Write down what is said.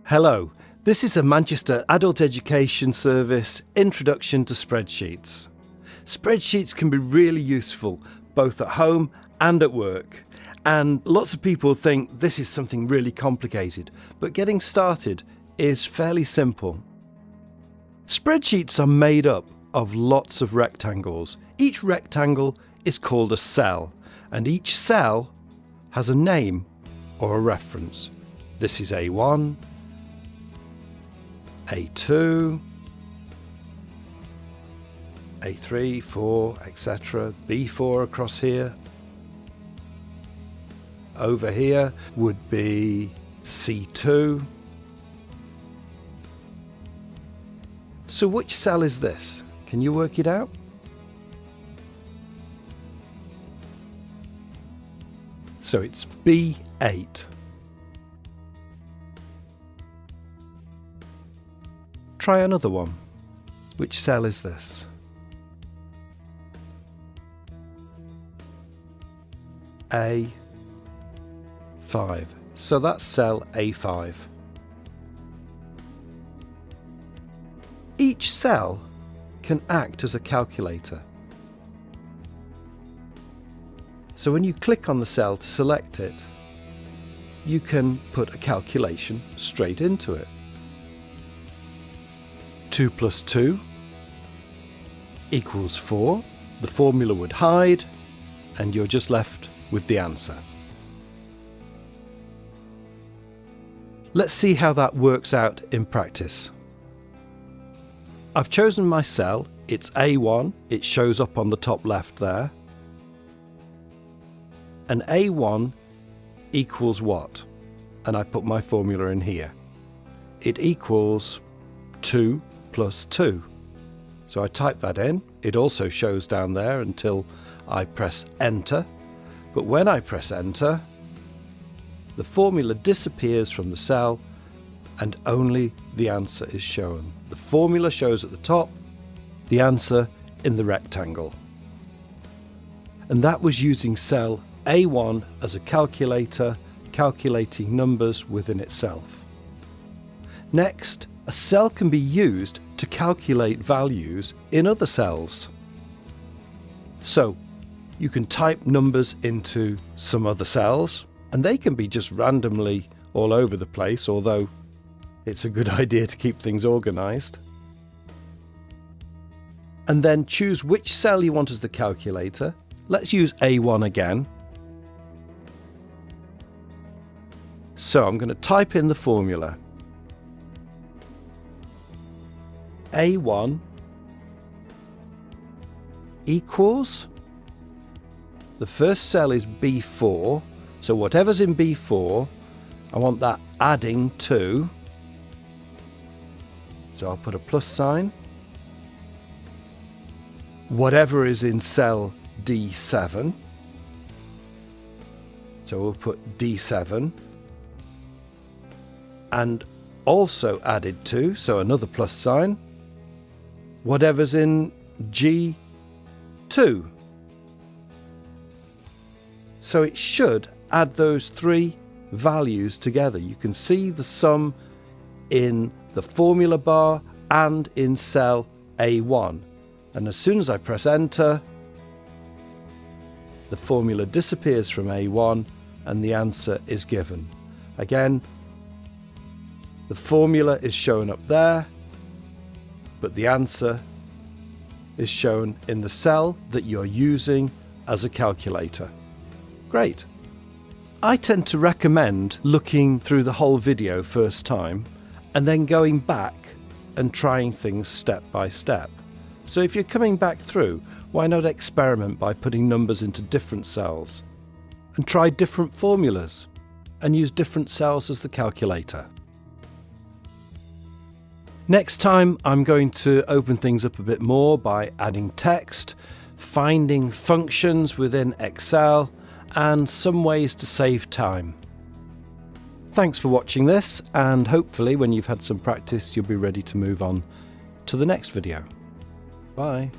Hello, this is a Manchester Adult Education Service Introduction to Spreadsheets. Spreadsheets can be really useful both at home and at work, and lots of people think this is something really complicated, but getting started is fairly simple. Spreadsheets are made up of lots of rectangles. Each rectangle is called a cell, and each cell has a name or a reference. This is A1, A2, A3, 4, etc. B4 across here. Over here would be C2. So which cell is this? Can you work it out? So it's B8. Try another one. Which cell is this? A5. So that's cell A5. Each cell can act as a calculator. So when you click on the cell to select it, you can put a calculation straight into it. 2 plus 2 equals 4. The formula would hide, and you're just left with the answer. Let's see how that works out in practice. I've chosen my cell. It's A1. It shows up on the top left there. And A1 equals what? And I put my formula in here. It equals 2 plus 2. So I type that in. It also shows down there until I press enter. But when I press enter, the formula disappears from the cell and only the answer is shown. The formula shows at the top, the answer in the rectangle. And that was using cell A1 as a calculator, calculating numbers within itself. Next, a cell can be used to calculate values in other cells. So, you can type numbers into some other cells, and they can be just randomly all over the place, although it's a good idea to keep things organized. And then choose which cell you want as the calculator. Let's use A1 again. So I'm going to type in the formula. A1 equals, the first cell is B4, so whatever's in B4, I want that adding to, so I'll put a plus sign. Whatever is in cell D7, so we'll put D7, and also added to, so another plus sign, whatever's in G2. So it should add those three values together. You can see the sum in the formula bar and in cell A1. And as soon as I press enter, the formula disappears from A1 and the answer is given. Again, the formula is shown up there, but the answer is shown in the cell that you're using as a calculator. Great. I tend to recommend looking through the whole video first time and then going back and trying things step by step. So if you're coming back through, why not experiment by putting numbers into different cells and try different formulas and use different cells as the calculator. Next time, I'm going to open things up a bit more by adding text, finding functions within Excel, and some ways to save time. Thanks for watching this, and hopefully when you've had some practice, you'll be ready to move on to the next video. Bye.